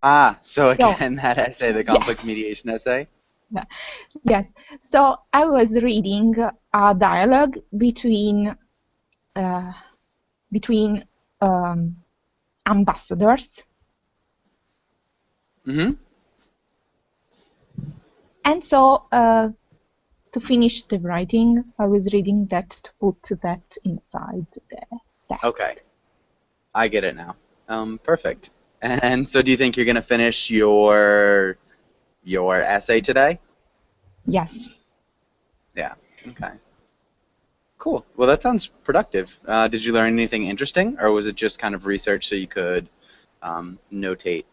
Ah, so So, again, that essay, the conflict yes, mediation essay? yes. So I was reading a dialogue uh, between um, ambassadors, Mm-hmm. and so to finish the writing, I was reading that to put that inside the Okay, text. I get it now. Perfect. And so do you think you're gonna finish your essay today? Yes. Yeah. Okay. Cool. Well, that sounds productive. Did you learn anything interesting, or was it just kind of research so you could notate?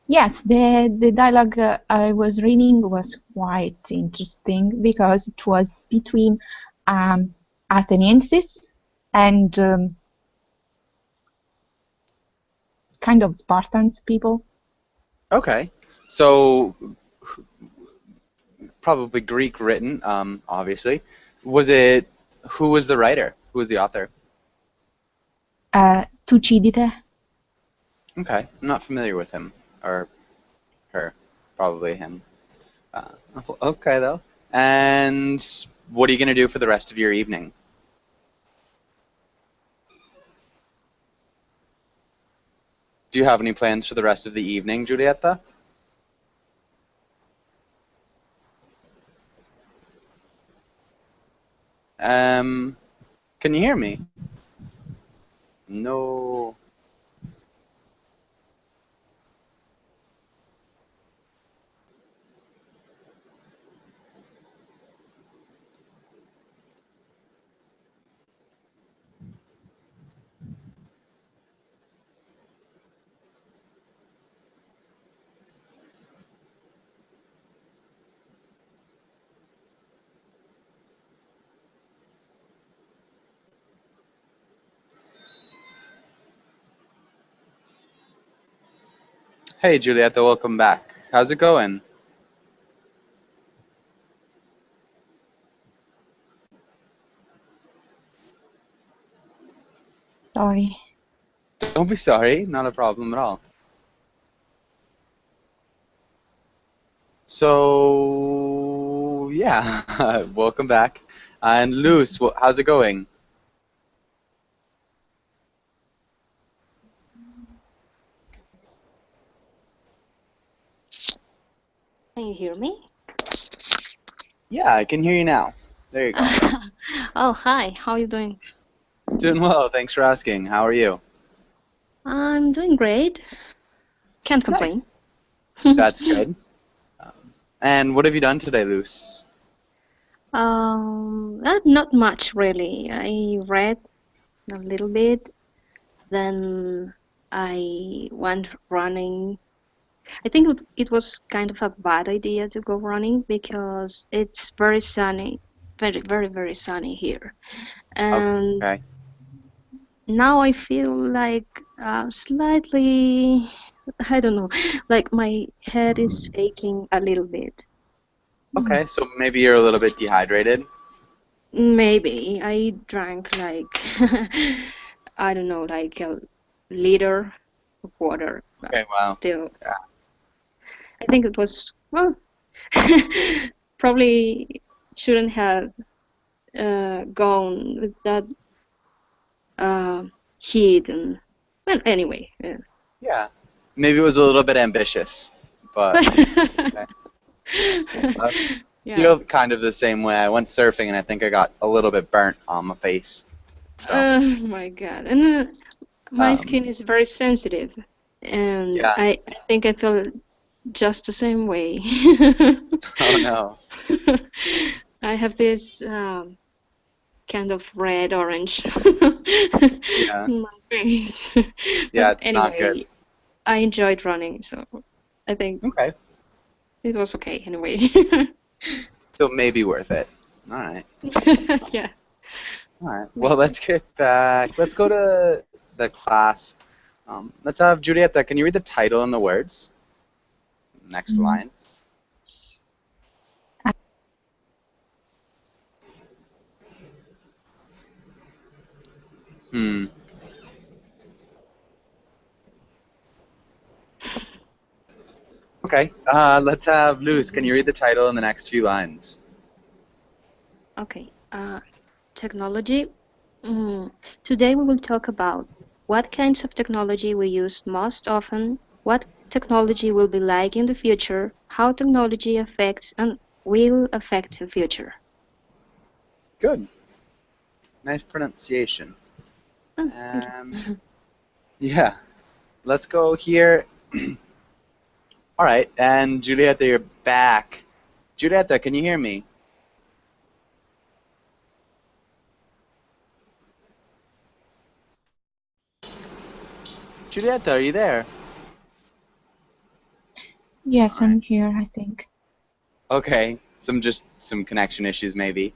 Yes, the dialogue I was reading was quite interesting because it was between um, Atheniensis and kind of Spartans people. Okay. So probably Greek written, obviously. Was it, who was the writer? Who was the author? Thucydide. Okay. I'm not familiar with him or her. Probably him. Uh, okay, though. And what are you going to do for the rest of your evening? Do you have any plans for the rest of the evening, Giulietta? Um, can you hear me? No. Hey, Giulietta, welcome back. How's it going? Sorry. Don't be sorry, not a problem at all. So, yeah, welcome back. And Luz, how's it going? Can you hear me? Yeah, I can hear you now. There you go. Oh, hi. How are you doing? Doing well, thanks for asking. How are you? I'm doing great. Can't complain. Nice. That's good. And what have you done today, Luz? Not much really. I read a little bit, then I went running. I think it was kind of a bad idea to go running because it's very sunny, very, very, very sunny here. And Okay. now I feel like slightly, I don't know, like my head is aching a little bit. Okay, so maybe you're a little bit dehydrated. Maybe I drank like, I don't know, like a liter of water, but Okay, wow. still, Yeah. I think it was, well, probably shouldn't have gone with that uh, heat and, well, anyway. Yeah. Yeah. Maybe it was a little bit ambitious, but okay. I Yeah. feel kind of the same way. I went surfing and I think I got a little bit burnt on my face. So, Oh my God. And my um, skin is very sensitive, and yeah. I think I feel just the same way. Oh no. I have this kind of red orange Yeah. in my face. But Yeah, it's not good. anyway, I enjoyed running, so I think Okay. it was okay anyway. So maybe worth it. All right. Yeah, All right. Well, maybe. let's get back. Let's go to the class. Let's have Julieta. Can you read the title and the words? Next Mm. lines. Hmm. Okay. Let's have Luz. Can you read the title in the next few lines? Okay. Technology. Today we will talk about what kinds of technology we use most often, what technology will be like in the future, how technology affects and will affect the future. Good. Nice pronunciation. Oh, thank And you. yeah, let's go here. All right, and Julieta, you're back. Julieta, can you hear me? Julieta, are you there? Yes, All right. I'm here, I think. Okay, some connection issues maybe.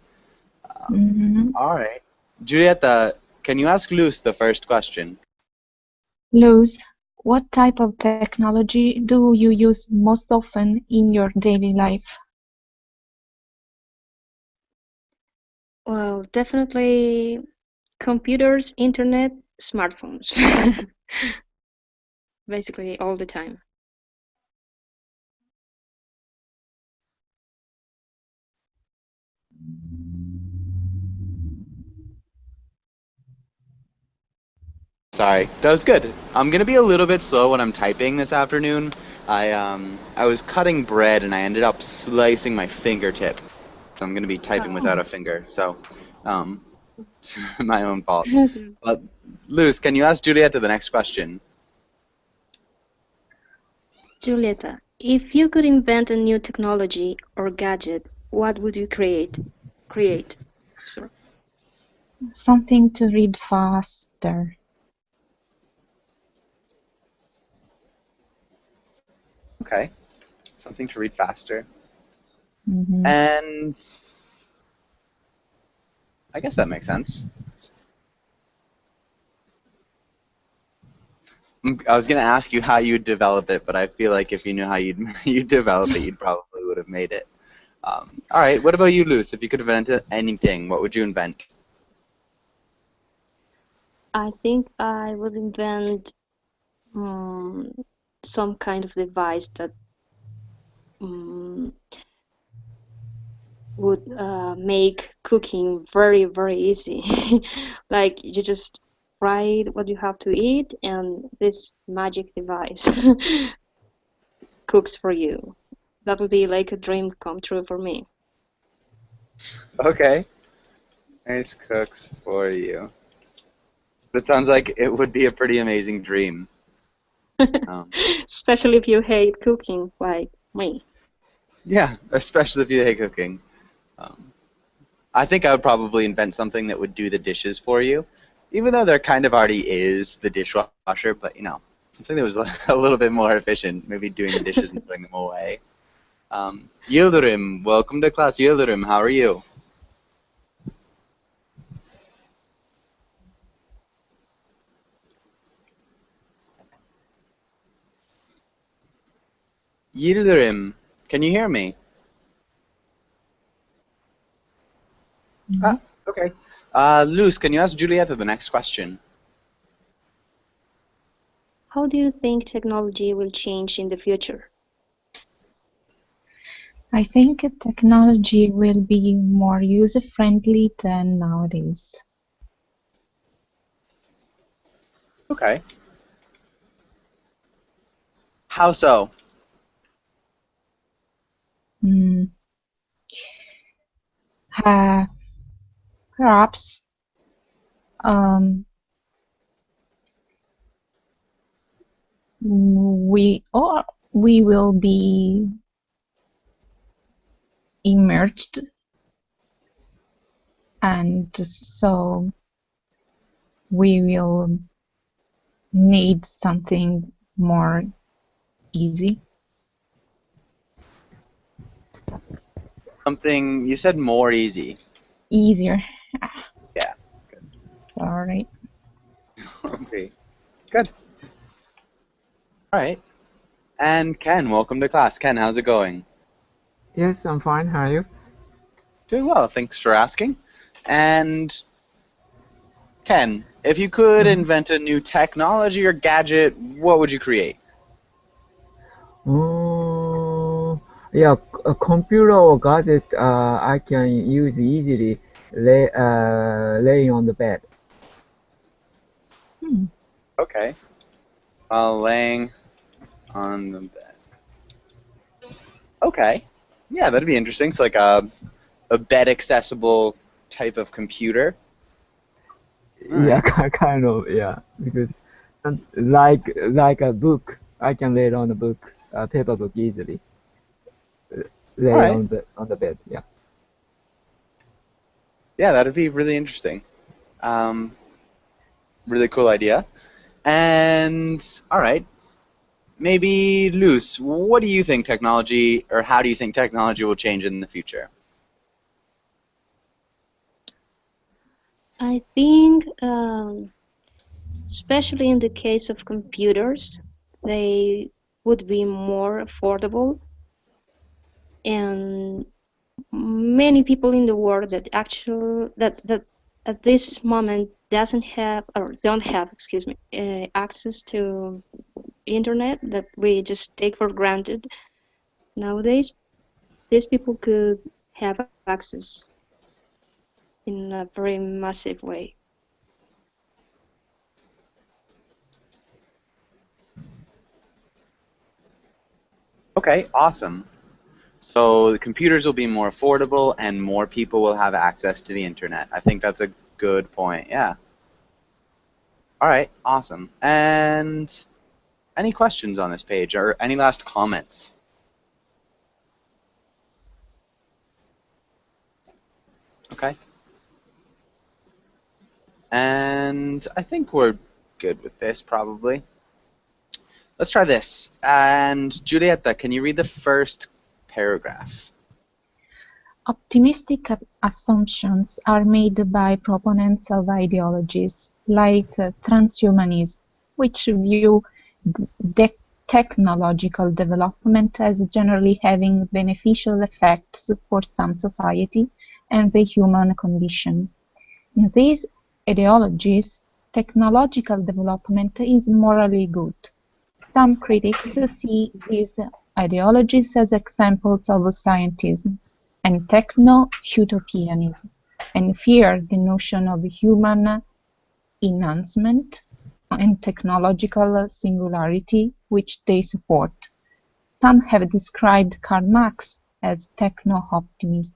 Mm-hmm. All right. Julieta, can you ask Luz the first question? Luz, what type of technology do you use most often in your daily life? Well, definitely computers, internet, smartphones. Basically all the time. Sorry, that was good. I'm gonna be a little bit slow when I'm typing this afternoon. I was cutting bread and I ended up slicing my fingertip, so I'm gonna be typing without Oh. a finger. So, um, it's my own fault. Okay. But Luz, can you ask Julieta the next question? Julieta, if you could invent a new technology or gadget, what would you create? Create. Sorry. Something to read faster. Okay, something to read faster. Mm-hmm. And I guess that makes sense. I was gonna ask you how you'd develop it, but I feel like if you knew how you'd develop it, you'd probably would have made it. All right. What about you, Luz? If you could invent anything, what would you invent? I think I would invent um, some kind of device that um, would make cooking very, very easy. Like you just write what you have to eat, and this magic device cooks for you. That would be like a dream come true for me. Okay. Nice cooks for you. That sounds like it would be a pretty amazing dream. Um, Especially if you hate cooking like me. yeah, especially if you hate cooking. Um, I think I would probably invent something that would do the dishes for you, even though there kind of already is the dishwasher. But something that was a little bit more efficient, maybe doing the dishes and putting them away. Yildirim, welcome to class. Yildirim, how are you? Yildirim, can you hear me? Mm-hmm. Ah, okay. Luz, can you ask Julieta the next question? How do you think technology will change in the future? I think technology will be more user-friendly than nowadays. Okay. How so? Mm, uh, perhaps um, we will be immersed, and so we will need something more easy. Something you said more easy. Easier. Yeah. All right. Okay. Good. All right. And Ken, welcome to class. Ken, how's it going? Yes, I'm fine. How are you? Doing well. Thanks for asking. And Ken, if you could Mhm. invent a new technology or gadget, what would you create? Yeah, a computer or gadget I can use easily laying on the bed. Hmm. Okay. While laying on the bed. Okay. Yeah, that'd be interesting. It's like a bed accessible type of computer. All Yeah, right. kind of, yeah, because like a book, I can lay it on a book, a paper book easily, All lay right. on the bed. Yeah. Yeah, that'd be really interesting. Um, really cool idea. And all right, maybe Luz, what do you think technology, or how do you think technology will change in the future? I think, especially in the case of computers, they would be more affordable, and many people in the world that at this moment doesn't have or don't have, excuse me, access to internet that we just take for granted nowadays. These people could have access in a very massive way. Okay, awesome. So the computers will be more affordable and more people will have access to the internet. I think that's a good point. Yeah. All right, awesome. And any questions on this page or any last comments? Okay. And I think we're good with this probably. Let's try this. And Julieta, can you read the first paragraph? Optimistic assumptions are made by proponents of ideologies like transhumanism, which view technological development as generally having beneficial effects for some society and the human condition. In these ideologies, technological development is morally good. Some critics see these ideologies as examples of scientism and techno-utopianism, and fear the notion of human enhancement and technological singularity which they support. Some have described Karl Marx as techno-optimist.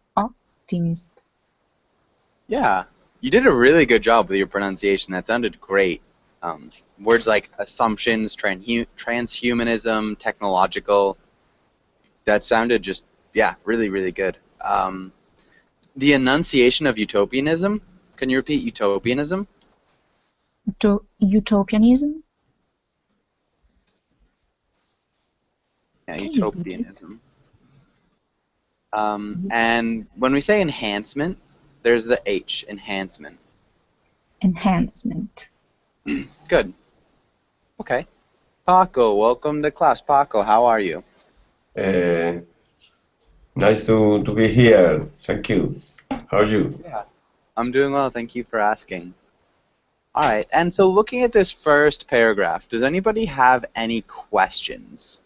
Yeah, you did a really good job with your pronunciation. That sounded great. Words like assumptions, transhumanism, technological, that sounded just, yeah, really, really good. The enunciation of utopianism, can you repeat utopianism? Utopianism? Yeah, Can you repeat it? utopianism. And when we say enhancement, there's the H, enhancement. Enhancement. Good. Okay. Paco, welcome to class. Paco, how are you? Uh, Nice to be here. Thank you. How are you? Yeah. I'm doing well, thank you for asking. All right, and so looking at this first paragraph, does anybody have any questions?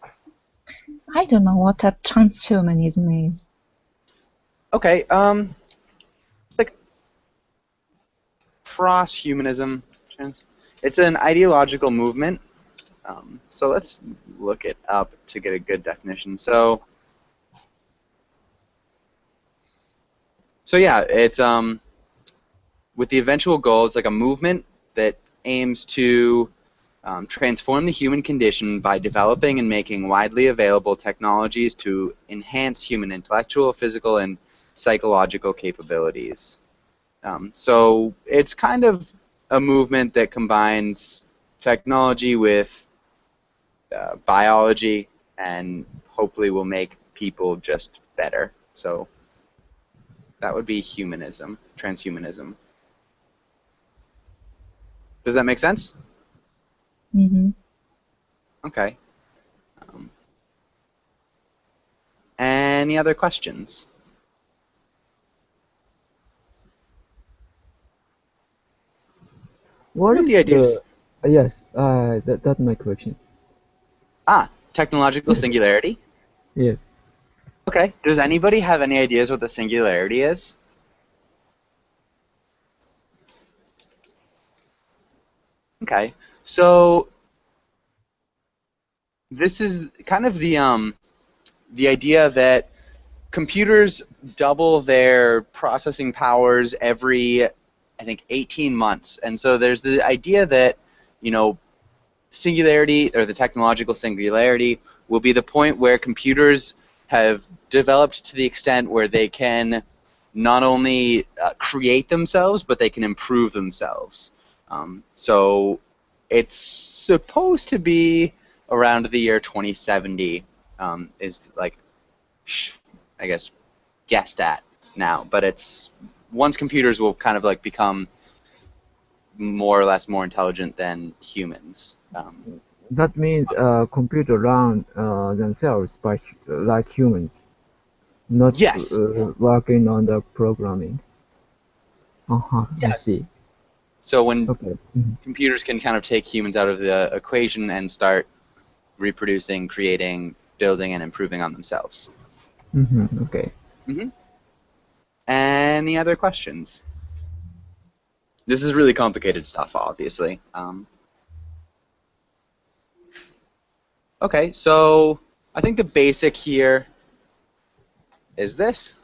I don't know what a transhumanism is. Okay, it's like cross-humanism. It's an ideological movement. So let's look it up to get a good definition. So yeah, it's with the eventual goal, it's like a movement that aims to transform the human condition by developing and making widely available technologies to enhance human intellectual, physical, and psychological capabilities. So it's kind of a movement that combines technology with biology and hopefully will make people just better. So that would be humanism, transhumanism. Does that make sense? Mm-hmm. Okay. Any other questions? What What the is ideas? yes, that's my question. Technological singularity. Yes. Okay. Does anybody have any ideas what the singularity is? Okay. So this is kind of the idea that computers double their processing powers every, I think, 18 months. And so there's the idea that, you know, singularity, or the technological singularity, will be the point where computers have developed to the extent where they can not only create themselves, but they can improve themselves. So it's supposed to be around the year 2070, is like, I guess, guessed at now. But it's once computers will kind of like become more or less more intelligent than humans. That means computer run themselves by like humans, not Yes. working on the programming. I Yeah. see. So when Okay. computers can kind of take humans out of the equation and start reproducing, creating, building, and improving on themselves. Okay. Any other questions? This is really complicated stuff, obviously. Okay, so I think the basic here is this.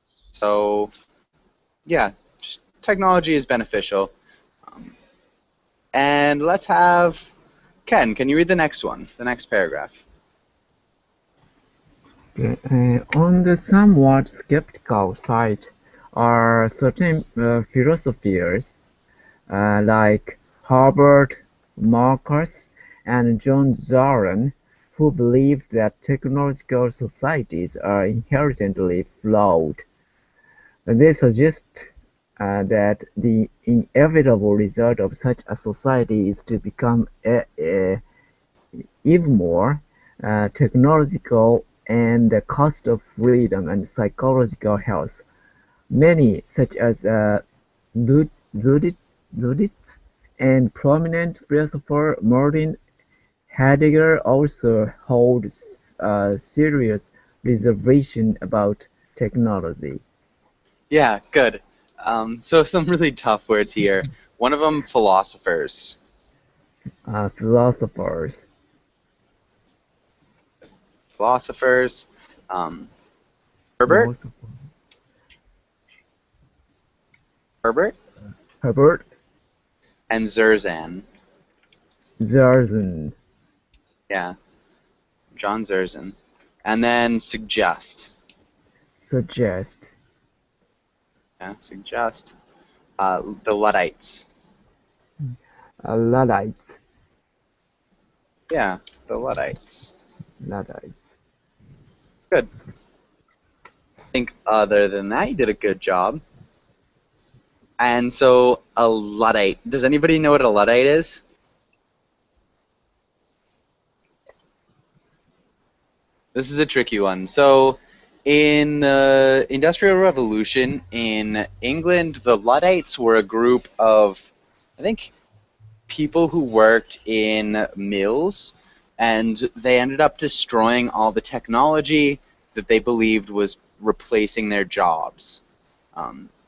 So, yeah, just technology is beneficial. And let's have Ken. Can you read the next one, the next paragraph? Okay. On the somewhat skeptical side are certain philosophers like Herbert Marcus and John Zoran, who believe that technological societies are inherently flawed. They suggest that the inevitable result of such a society is to become even more technological and the cost of freedom and psychological health. Many, such as Ludwig and prominent philosopher Martin Heidegger, also hold serious reservation about technology. Yeah, good. So some really tough words here. One of them, philosophers. Philosophers. Philosophers. Herbert? Philosopher. Herbert? Herbert And Zerzan. Zerzan. Yeah, John Zerzan. And then suggest. Suggest. Yeah, suggest. The Luddites. Luddites. Yeah, the Luddites. Luddites. Good. I think other than that, you did a good job. And so, a Luddite. Does anybody know what a Luddite is? This is a tricky one. So, in the Industrial Revolution in England, the Luddites were a group of, I think, people who worked in mills, and they ended up destroying all the technology that they believed was replacing their jobs.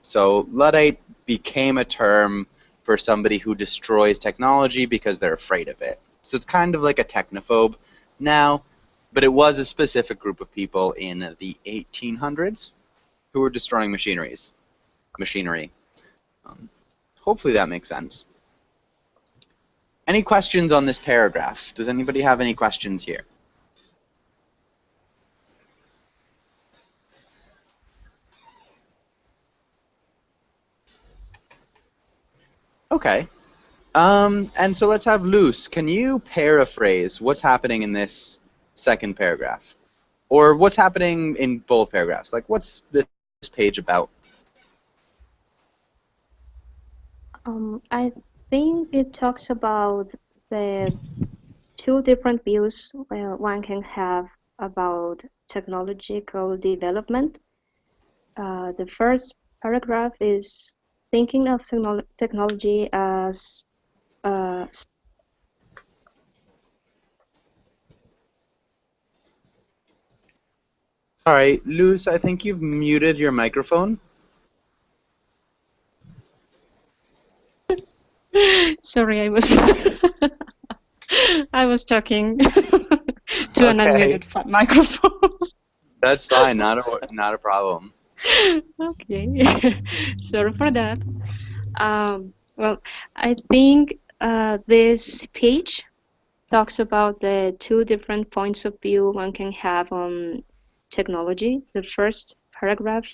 So Luddite became a term for somebody who destroys technology because they're afraid of it. So it's kind of like a technophobe now, but it was a specific group of people in the 1800s who were destroying machinery. Hopefully that makes sense. Any questions on this paragraph? Does anybody have any questions here? Okay. And so let's have Luce. Can you paraphrase what's happening in this second paragraph? Or what's happening in both paragraphs? Like, what's this page about? I think it talks about the two different views one can have about technological development. The first paragraph is thinking of technology as uh, Sorry, Luz, I think you've muted your microphone. Sorry, I was I was talking to an Okay, unmuted microphone. that's fine. Not a problem. Okay, sorry for that. Well, I think this page talks about the two different points of view one can have on technology. The first paragraph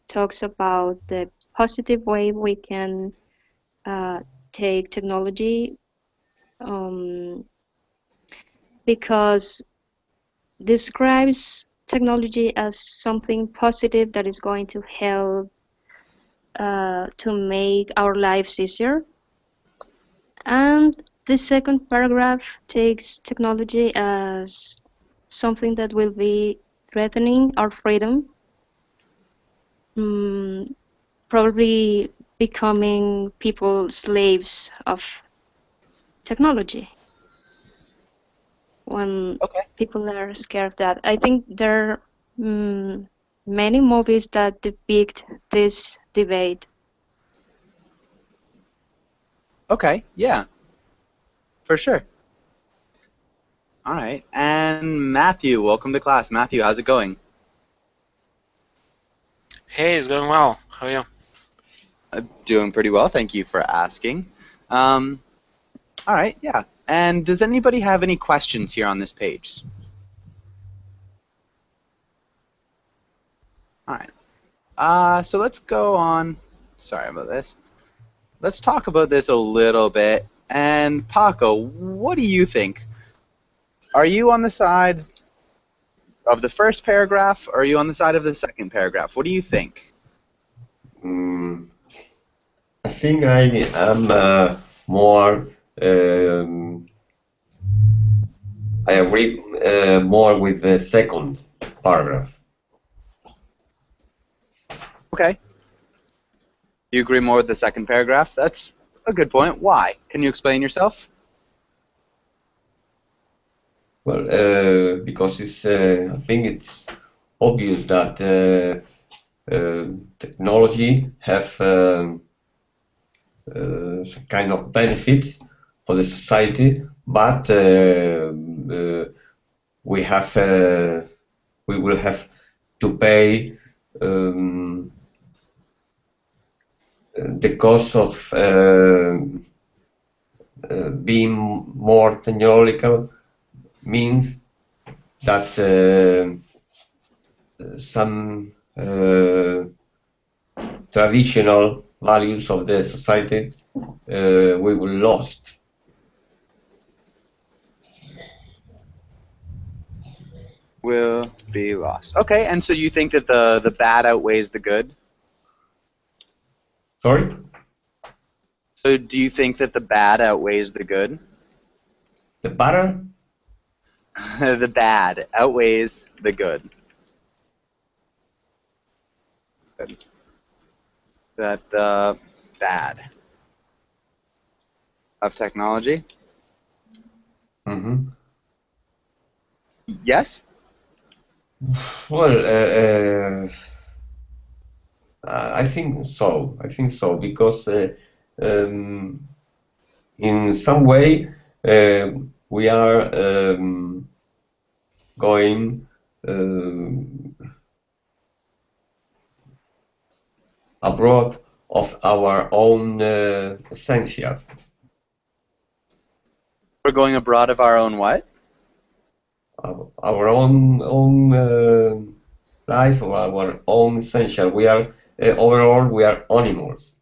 talks about the positive way we can take technology um, because describes technology as something positive that is going to help to make our lives easier. And the second paragraph takes technology as something that will be threatening our freedom, probably becoming people slaves of technology when Okay. people are scared of that. I think there are many movies that depict this debate. Okay, yeah, for sure. All right. And Matthew, welcome to class. Matthew, how's it going? Hey, it's going well. How are you? Doing pretty well, thank you for asking. All right, yeah. And does anybody have any questions here on this page? All right. So let's go on. Sorry about this. Let's talk about this a little bit. And Paco, what do you think? Are you on the side of the first paragraph, or are you on the side of the second paragraph? What do you think? I think I am more. I agree more with the second paragraph. Okay. You agree more with the second paragraph? That's a good point. Why? Can you explain yourself? Well, because it's. I think it's obvious that technology have some kind of benefits for the society, but we will have to pay the cost of being more technological means that some traditional values of the society we will lost. Will be lost. Okay, and so you think that the bad outweighs the good? Sorry? So do you think that the bad outweighs the good? The better? The bad outweighs the good. Good. That the bad of technology? Mm-hmm. Yes? Well, I think so. I think so because in some way we are going abroad of our own essential. We're going abroad of our own what? Our own life or our own essential. We are overall we are animals.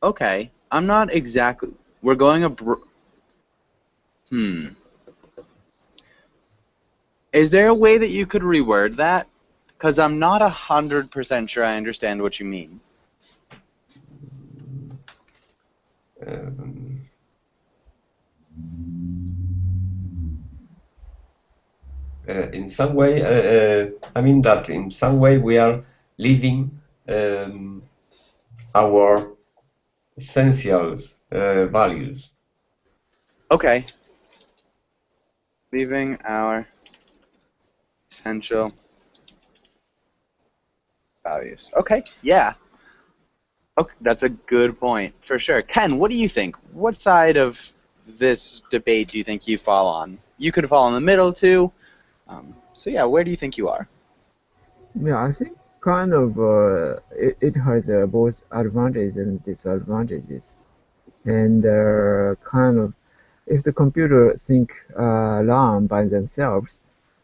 Okay, I'm not exactly. We're going abroad. Is there a way that you could reword that? Because I'm not 100% sure I understand what you mean. In some way, I mean that in some way we are leaving our essentials values. Okay, leaving our essential values. Okay, yeah. Okay, that's a good point, for sure. Ken, what do you think? What side of this debate do you think you fall on? You could fall in the middle, too. So yeah, where do you think you are? Yeah, I think kind of it has both advantages and disadvantages. And kind of if the computer think learn by themselves,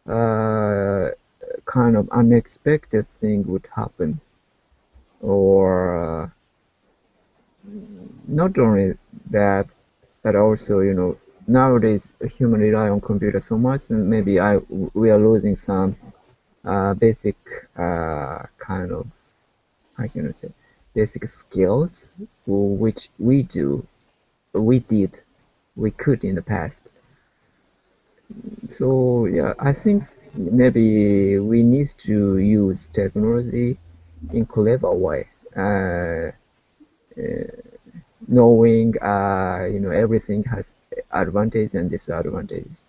kind of unexpected thing would happen. Or not only that, but also, nowadays human rely on computer so much, and maybe we are losing some basic kind of, how can I say, basic skills which we could in the past. So yeah, I think maybe we need to use technology in clever way, knowing everything has advantages and disadvantages.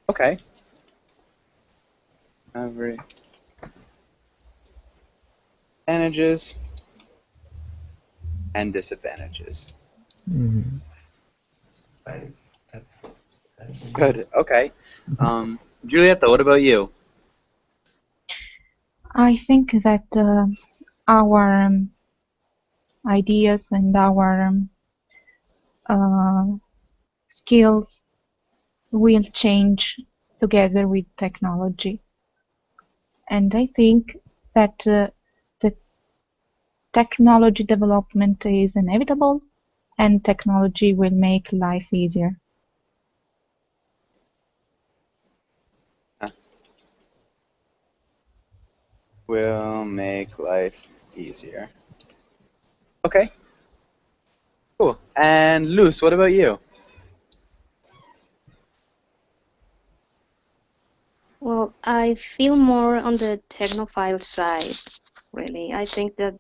Okay. Every advantages and disadvantages. Mhm. Good. Okay. Julieta, what about you? I think that our ideas and our skills will change together with technology. And I think that the technology development is inevitable, and technology will make life easier. Will make life easier. Okay. Cool. And Luz, what about you? Well, I feel more on the technophile side, really. I think that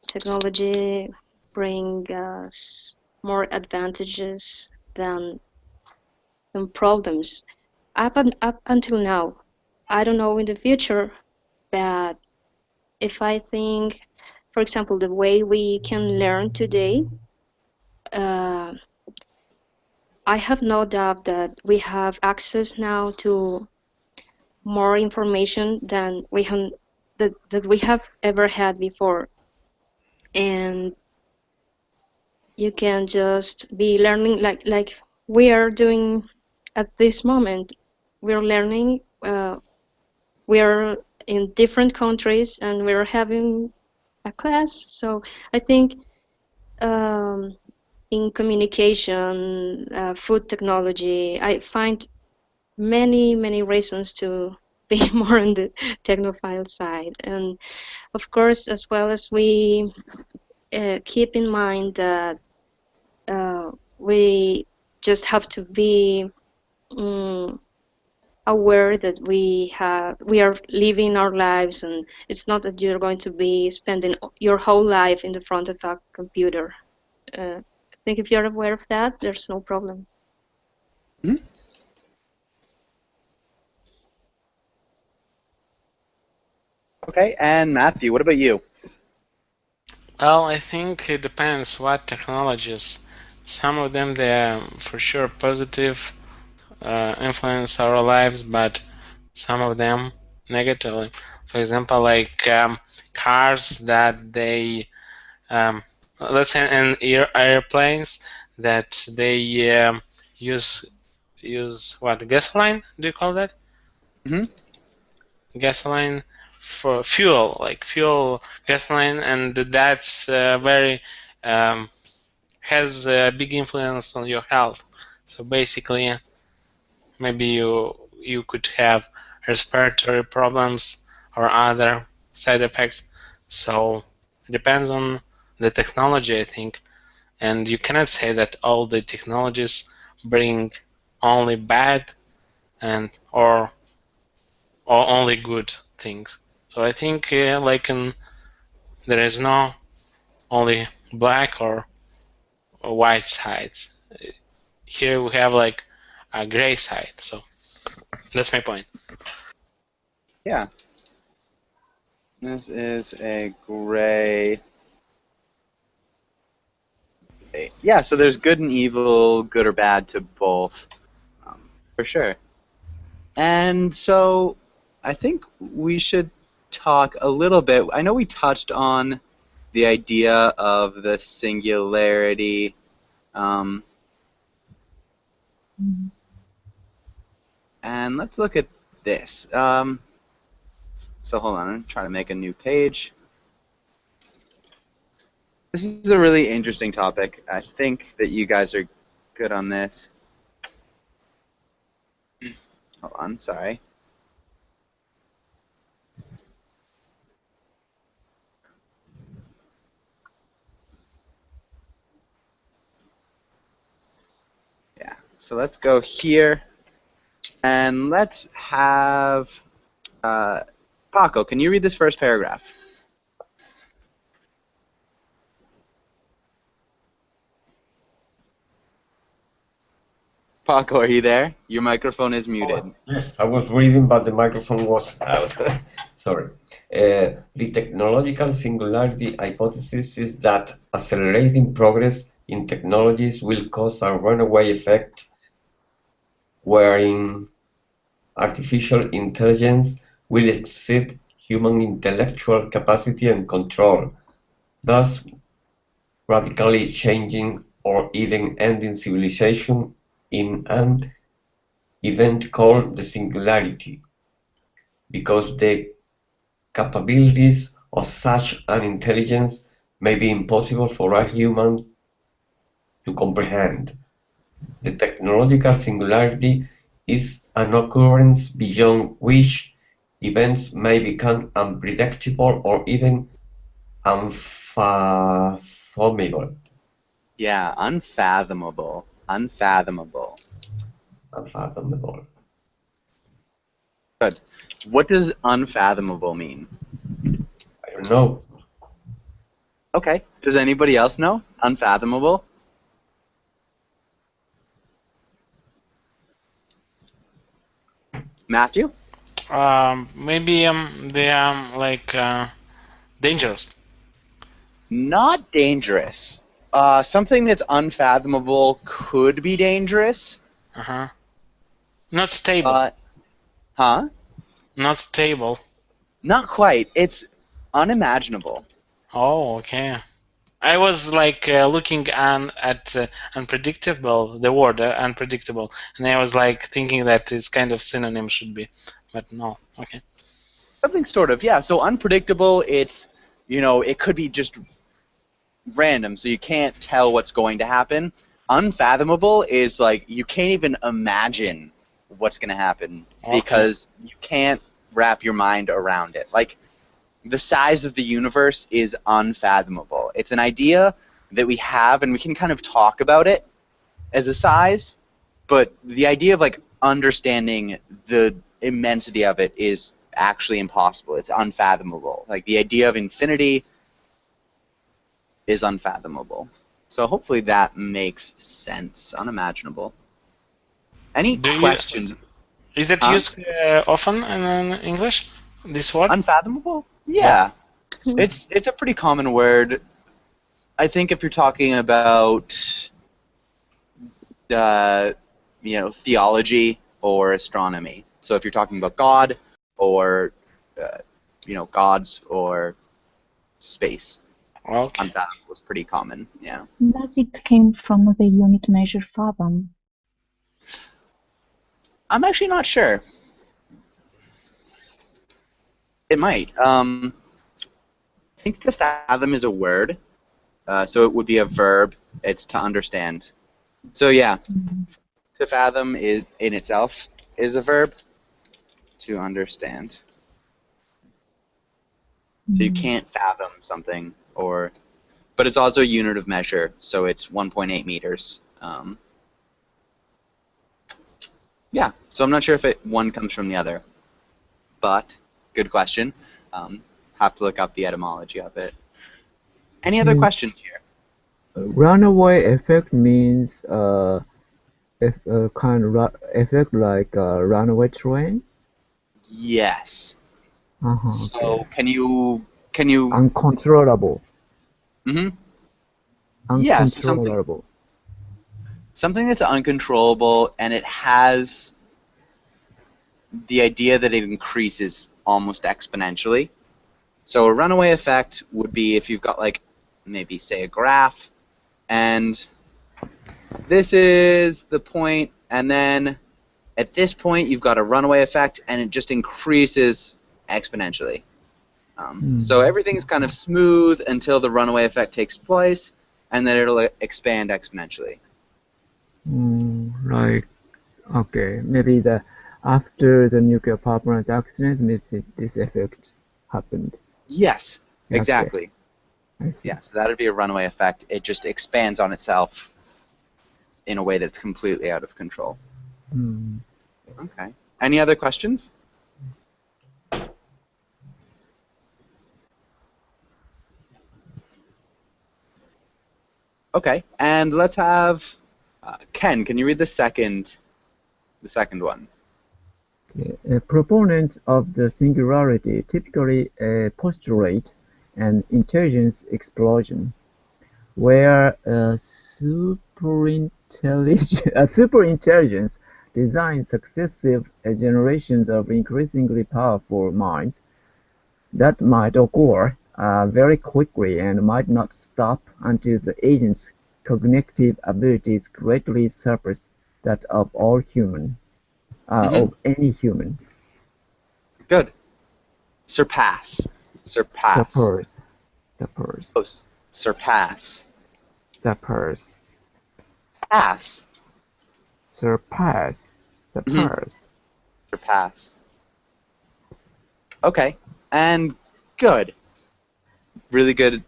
technology brings us more advantages than problems. Up until now, I don't know in the future, but if I think, for example, the way we can learn today, uh, I have no doubt that we have access now to more information than that we have ever had before, and you can just be learning like we are doing at this moment. We're learning. We are in different countries, and we're having a class. So I think um, in communication, food technology, I find many reasons to be more on the technophile side. And of course, as well as we keep in mind that we just have to be um, aware that we are living our lives, and it's not that you're going to be spending your whole life in the front of a computer. I think if you're aware of that, there's no problem. Hmm? Okay. And Matthew, what about you? Well, I think it depends what technologies. Some of them, they're for sure positive, influence our lives, but some of them negatively. For example, like cars that they, let's say in airplanes that they use what, gasoline? Do you call that? Hmm? Gasoline for fuel, like fuel gasoline, and that's very has a big influence on your health. So basically, maybe you could have respiratory problems or other side effects. So it depends on the technology, I think, and you cannot say that all the technologies bring only bad and or only good things. So I think there is no only black or white sides. here we have like a gray side. So that's my point. Yeah. This is a gray. Yeah, so there's good and evil, good or bad to both, for sure. And so I think we should talk a little bit. I know we touched on the idea of the singularity. And let's look at this. So hold on, I'm trying to make a new page. This is a really interesting topic. I think that you guys are good on this. Hold on, sorry. Yeah, so let's go here. And let's have Paco, can you read this first paragraph? Paco, are you there? Your microphone is muted. Yes, I was reading, but the microphone was out. Sorry. The technological singularity hypothesis is that accelerating progress in technologies will cause a runaway effect wherein artificial intelligence will exceed human intellectual capacity and control, thus radically changing or even ending civilization in an event called the singularity, because the capabilities of such an intelligence may be impossible for a human to comprehend. The technological singularity is an occurrence beyond which events may become unpredictable or even unfathomable. Yeah, unfathomable. Unfathomable. Unfathomable. Good. What does unfathomable mean? I don't know. Okay. Does anybody else know? Unfathomable? Matthew? Maybe they are like dangerous. Not dangerous. Something that's unfathomable could be dangerous. Uh-huh. Not stable. Huh? Not stable. Not quite. It's unimaginable. Oh, okay. I was like looking at unpredictable, the word unpredictable, and I was like thinking that its kind of synonym should be, but no. Okay. Something sort of, yeah. So unpredictable, it's, it could be just random, so you can't tell what's going to happen. Unfathomable is like you can't even imagine what's going to happen because you can't wrap your mind around it. Like, the size of the universe is unfathomable. It's an idea that we have, and we can kind of talk about it as a size, but the idea of like understanding the immensity of it is actually impossible. It's unfathomable. Like, the idea of infinity is unfathomable. So hopefully that makes sense. Unimaginable. Any questions? Is that used often in English, this word? Unfathomable? Yeah. It's a pretty common word. I think if you're talking about theology or astronomy. So if you're talking about God or gods or space. Okay. Unfathomable is pretty common, yeah. Does it came from the unit measure fathom? I'm actually not sure. It might. I think to fathom is a word, so it would be a verb. It's to understand. So yeah, to fathom is in itself is a verb. To understand. So you can't fathom something, but it's also a unit of measure. So it's 1.8 meters. Yeah. So I'm not sure if one comes from the other, but good question. Have to look up the etymology of it. Any other questions here? Runaway effect means kind of effect like a runaway train? Yes. Uh-huh, So okay. can you Uncontrollable. hmm Yeah, so Uncontrollable. something that's uncontrollable and it has the idea that it increases almost exponentially. So a runaway effect would be if you've got like maybe say a graph and this is the point and then at this point you've got a runaway effect and it just increases exponentially. So everything's kind of smooth until the runaway effect takes place and then it'll expand exponentially. Like, okay, maybe after the nuclear power plant accident, maybe this effect happened. Yes, Okay, exactly. I see. Yeah, so that would be a runaway effect. It just expands on itself in a way that's completely out of control. Hmm. Okay. Any other questions? Okay, and let's have Ken. Can you read the second one? Okay. Proponents of the singularity typically postulate an intelligence explosion, where a superintelligence designs successive generations of increasingly powerful minds that might occur very quickly and might not stop until the agent's cognitive abilities greatly surpass that of any human. Good. Surpass. Surpass. Surpass. Close. Surpass. Surpass. Pass. Surpass. Surpass. Surpass. Okay, and good. Really good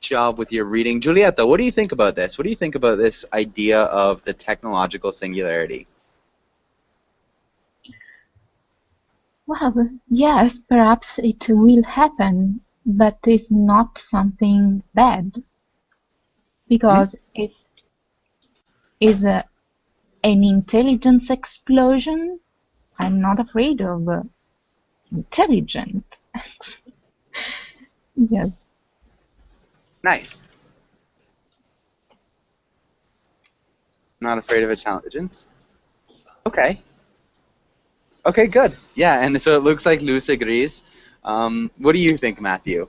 job with your reading. Giulietta, what do you think about this? What do you think about this idea of the technological singularity? Well, yes, perhaps it will happen, but it's not something bad. Because if it's an intelligence explosion, I'm not afraid of intelligent. Yes. Nice. Not afraid of intelligence. Okay. Okay, good. Yeah, and so it looks like Luz agrees. What do you think, Matthew?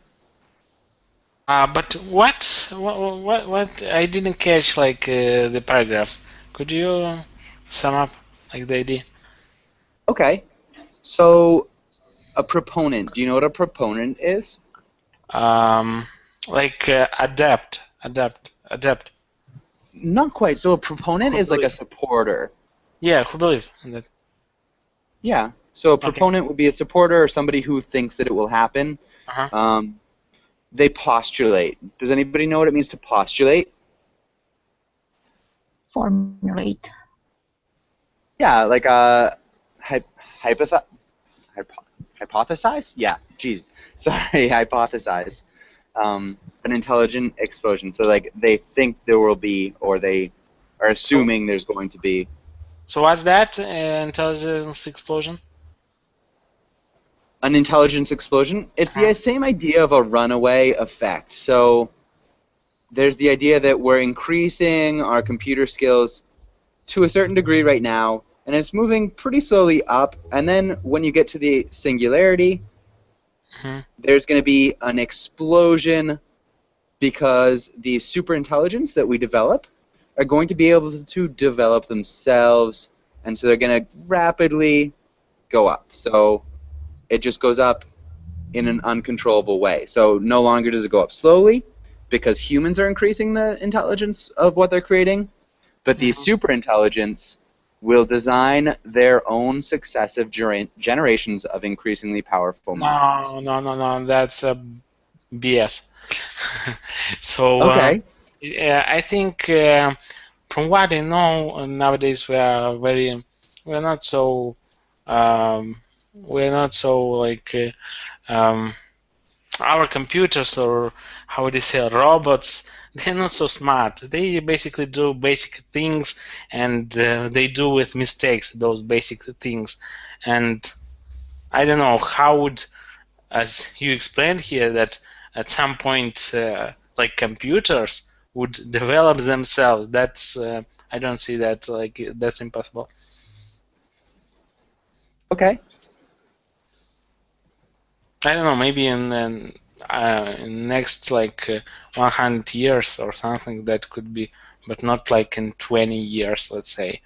But what? I didn't catch like the paragraphs. Could you sum up like the idea? Okay. So a proponent. Do you know what a proponent is? Like adapt. Not quite. So a proponent is like a supporter. Yeah, who believe in that? Yeah. So a proponent would be a supporter or somebody who thinks that it will happen. They postulate. Does anybody know what it means to postulate? Formulate. Yeah, like hypothesize? Yeah, geez. Sorry, hypothesize. An intelligent explosion. So like they think there will be, or they are assuming there's going to be. So what's that intelligence explosion? An intelligence explosion? It's the same idea of a runaway effect. So there's the idea that we're increasing our computer skills to a certain degree right now, and it's moving pretty slowly up, and then when you get to the singularity, there's going to be an explosion because the superintelligence that we develop are going to be able to develop themselves, and so they're going to rapidly go up. So it just goes up in an uncontrollable way. So no longer does it go up slowly because humans are increasing the intelligence of what they're creating, but the superintelligence will design their own successive generations of increasingly powerful minds. No, that's BS. So okay. I think from what I know nowadays we're not so like our computers, or how would you say, robots, they're not so smart. They basically do basic things, and they do with mistakes those basic things. And I don't know how would, as you explained here, that at some point like computers would develop themselves. That's I don't see that, like, that's impossible. Okay. I don't know, maybe in next like 100 years or something that could be, but not like in 20 years, let's say.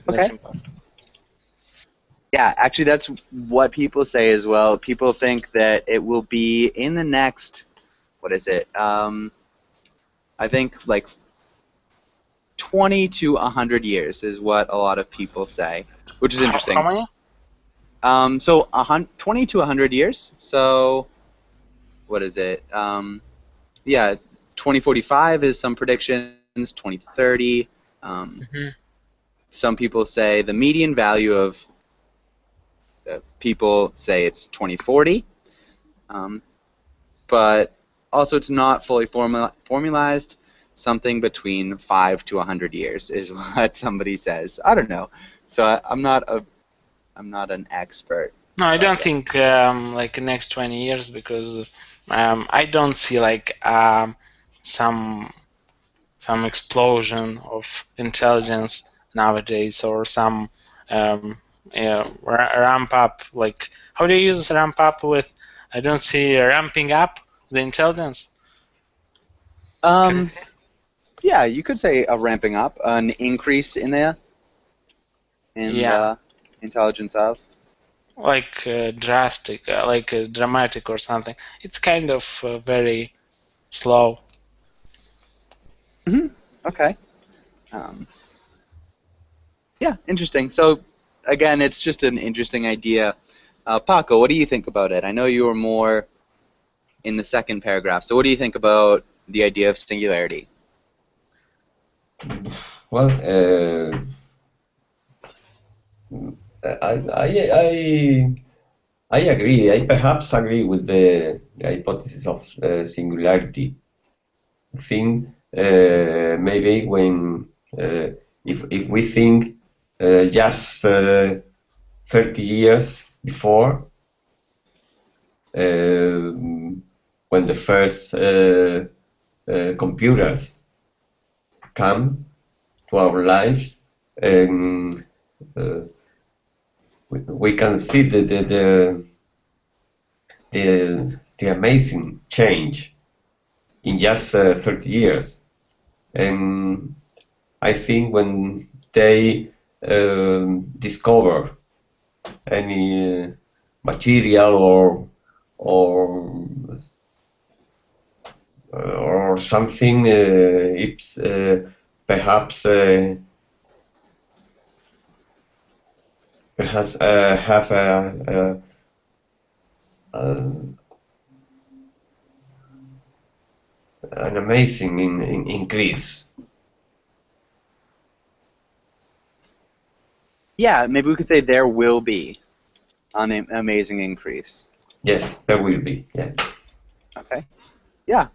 That's Okay. impossible. Yeah, actually, that's what people say as well. People think that it will be in the next, what is it? I think like 20 to 100 years is what a lot of people say, which is interesting. How many? So 20 to 100 years. So what is it? Yeah, 2045 is some predictions. 2030. Some people say the median value of people say it's 2040. But also it's not fully formalized. Something between 5 to 100 years is what somebody says. I don't know. So I'm not an expert. No, I don't think like the next 20 years, because I don't see like some explosion of intelligence nowadays, or some ramp up. Like, how do you use ramp up with? I don't see ramping up the intelligence. Yeah, you could say a ramping up, an increase in the intelligence of. Like drastic, like dramatic or something. It's kind of very slow. Okay. Yeah, interesting. So, again, it's just an interesting idea. Paco, what do you think about it? I know you were more in the second paragraph. So what do you think about the idea of singularity? Well, I agree. I perhaps agree with the hypothesis of singularity. I think maybe when if we think just 30 years before, when the first computers come to our lives, we can see the amazing change in just 30 years. And I think when they discover any material or something, it's perhaps have an amazing increase. Yeah, maybe we could say there will be an amazing increase. Yes, there will be. Yeah. Okay. Yeah.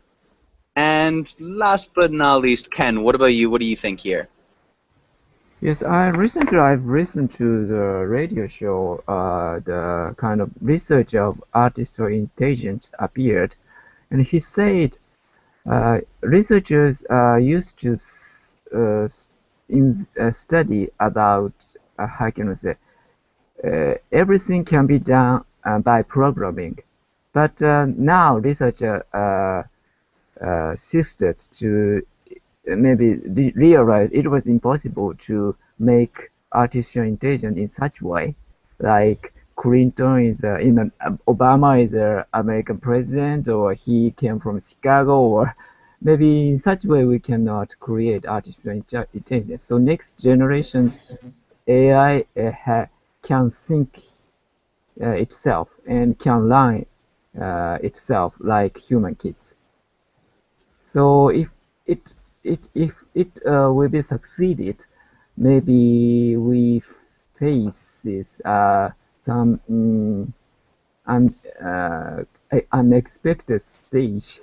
And last but not least, Ken, what about you? What do you think here? Yes, I've listened to the radio show. The kind of research of artificial intelligence appeared, and he said researchers used to study about how can I say everything can be done by programming, but now researcher shifted to maybe realize it was impossible to make artificial intelligence in such way, like Clinton is Obama is an American president, or he came from Chicago, or maybe in such way we cannot create artificial intelligence. So next generation's AI can think itself and can learn itself like human kids. So if it will be succeeded, maybe we face some unexpected stage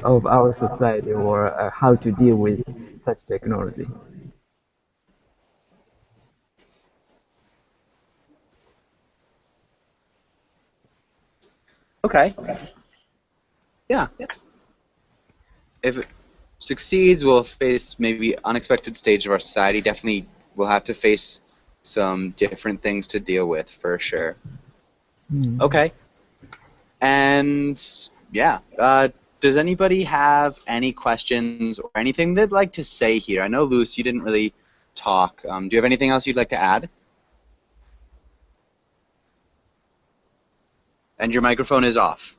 of our society, or how to deal with such technology. Okay. Yeah. If it succeeds, we'll face maybe unexpected stage of our society. Definitely, we'll have to face some different things to deal with for sure. Okay. And yeah, does anybody have any questions or anything they'd like to say here? I know, Luce, you didn't really talk. Do you have anything else you'd like to add? And your microphone is off.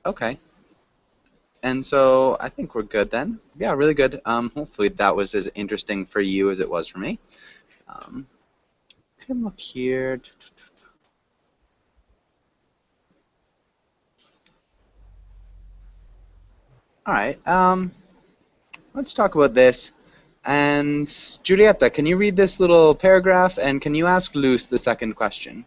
Okay. And so I think we're good then. Yeah, really good. Hopefully that was as interesting for you as it was for me. Come look here. All right. Let's talk about this. And Giulietta, can you read this little paragraph, and can you ask Luce the second question?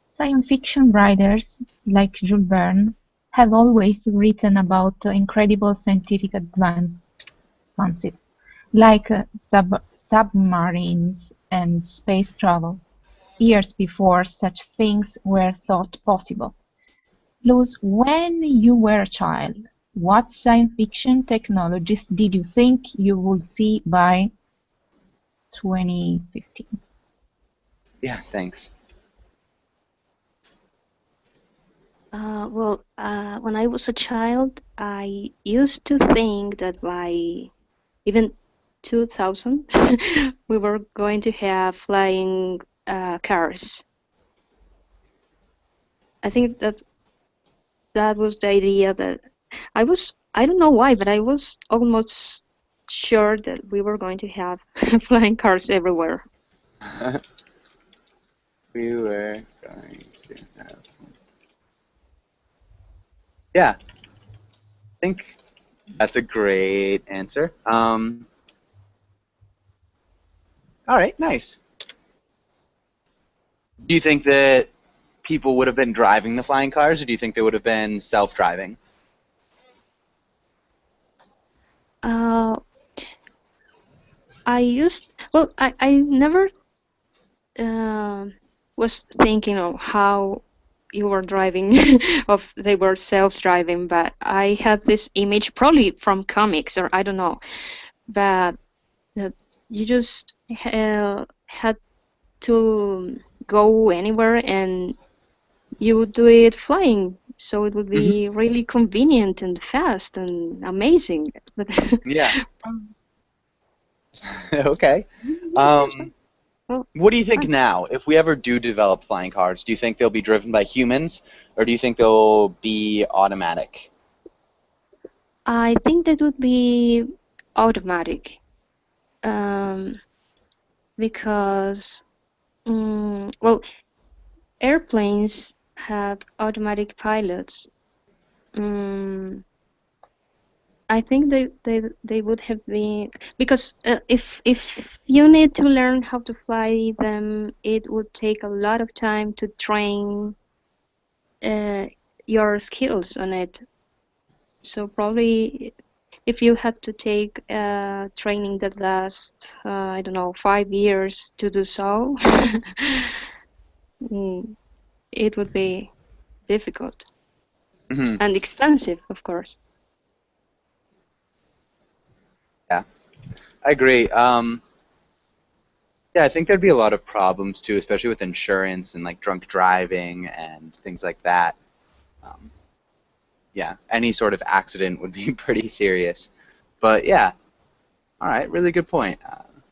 Science fiction writers, like Jules Verne, have always written about incredible scientific advances, like submarines and space travel, years before such things were thought possible. Luz, when you were a child, what science fiction technologies did you think you would see by 2015? Yeah, thanks. Well, when I was a child, I used to think that by even 2000, we were going to have flying cars. I think that was the idea that I don't know why, but I was almost sure that we were going to have flying cars everywhere. We were going to have... Yeah, I think that's a great answer. All right, nice. Do you think that people would have been driving the flying cars, or do you think they would have been self-driving? I never was thinking of how you were driving, of they were self-driving, but I had this image, probably from comics, or I don't know, but that you just had to go anywhere and you would do it flying. So it would be really convenient and fast and amazing. But Yeah. Okay. well, What do you think now? If we ever do develop flying cars, do you think they'll be driven by humans, or do you think they'll be automatic? I think that would be automatic, because well, airplanes have automatic pilots. I think they would have been, because if you need to learn how to fly them, it would take a lot of time to train your skills on it. So probably if you had to take training that lasts, I don't know, 5 years to do so, it would be difficult and expensive, of course. Yeah, I agree. Yeah, I think there'd be a lot of problems too, especially with insurance and like drunk driving and things like that. Yeah, any sort of accident would be pretty serious. But yeah, all right, really good point.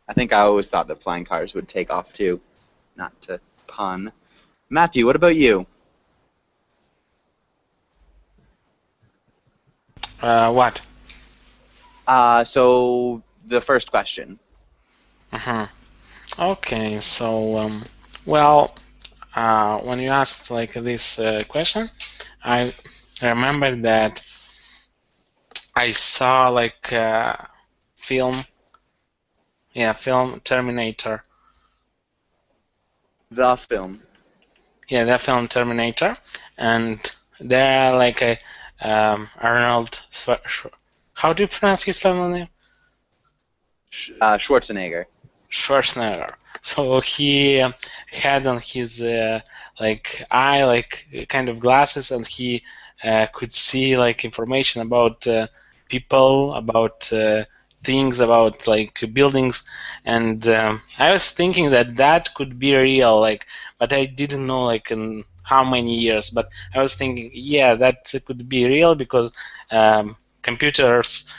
I think I always thought that flying cars would take off too, not to pun. Matthew, what about you? What? So the first question. Okay, so well, when you asked like this question, I remember that I saw like film Terminator. The film. Yeah, the film Terminator, and there are like a Arnold. How do you pronounce his family name? Schwarzenegger. Schwarzenegger. So he had on his like eye like kind of glasses, and he could see like information about people, about things, about like buildings, and I was thinking that that could be real, like, but I didn't know like in how many years. But I was thinking, yeah, that could be real because computers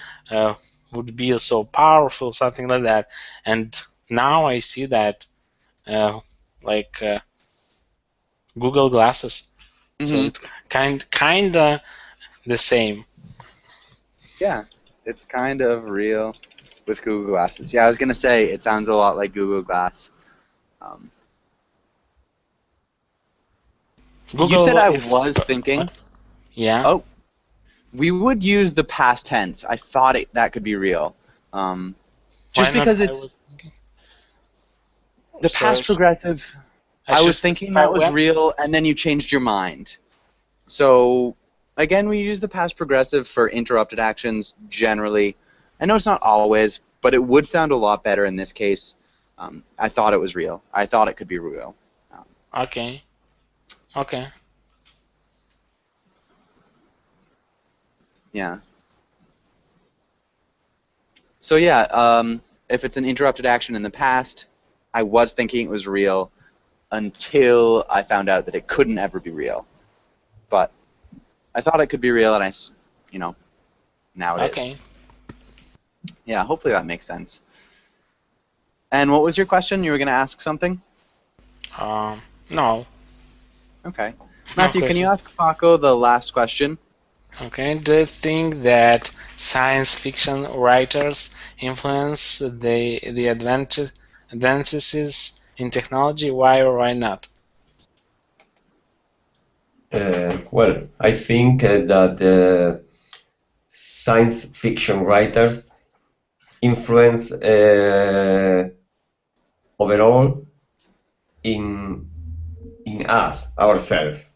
would be so powerful, something like that, and now I see that like Google Glasses. So Mhm. it's kinda the same. Yeah, it's kind of real with Google Glasses. Yeah, I was gonna say it sounds a lot like Google Glass. You said I was thinking. What? Yeah. Oh, we would use the past tense. I thought that could be real. Just Why not? because I it's was thinking. the Sorry. past progressive. I should was thinking specify that was when? real, and then you changed your mind. So, again, we use the past progressive for interrupted actions generally. I know it's not always, but it would sound a lot better in this case. I thought it was real. I thought it could be real. Okay. Okay. Yeah. So yeah, if it's an interrupted action in the past, I was thinking it was real until I found out that it couldn't ever be real. But I thought it could be real, and now it is. Okay. Yeah, hopefully that makes sense. And what was your question? You were going to ask something? No. Okay. No Matthew, can you ask Paco the last question? Okay. Do you think that science fiction writers influence the advances in technology? Why or why not? Well, I think that science fiction writers influence overall in us ourselves.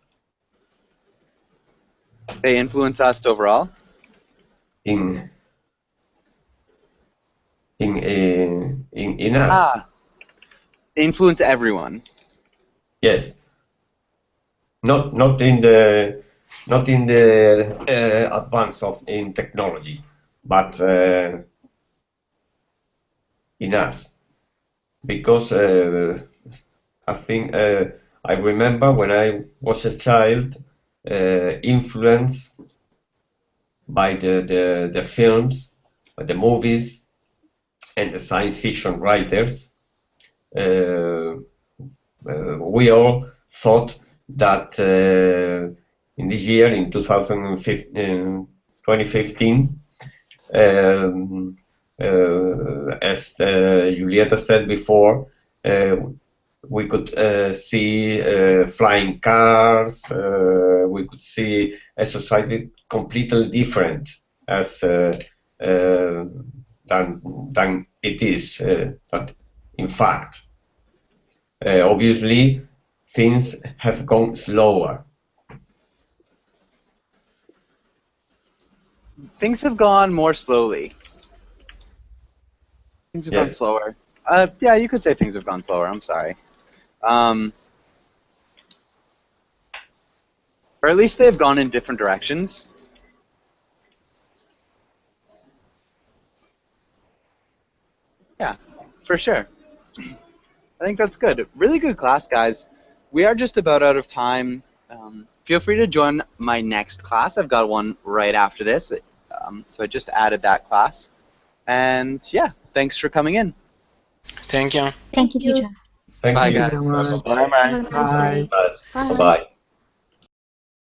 They influence us overall? In us. Influence everyone. Yes. Not in the advance in technology, but in us, because I think I remember when I was a child, influenced by the films, the movies, and the science fiction writers. We all thought that in this year, in 2015, as Julieta said before, we could see flying cars, we could see a society completely different as than it is. That in fact, obviously, things have gone slower. Things have gone more slowly. Things have gone Yes. slower. Yeah, you could say things have gone slower. I'm sorry. Or at least they've gone in different directions. Yeah, for sure. I think that's good. Really good class, guys. We are just about out of time. Feel free to join my next class. I've got one right after this. So I just added that class. And yeah, thanks for coming in. Thank you. Thank you, teacher. Thank Bye, you. guys. Very much. Bye bye. Have a nice day. Bye. Bye. Bye.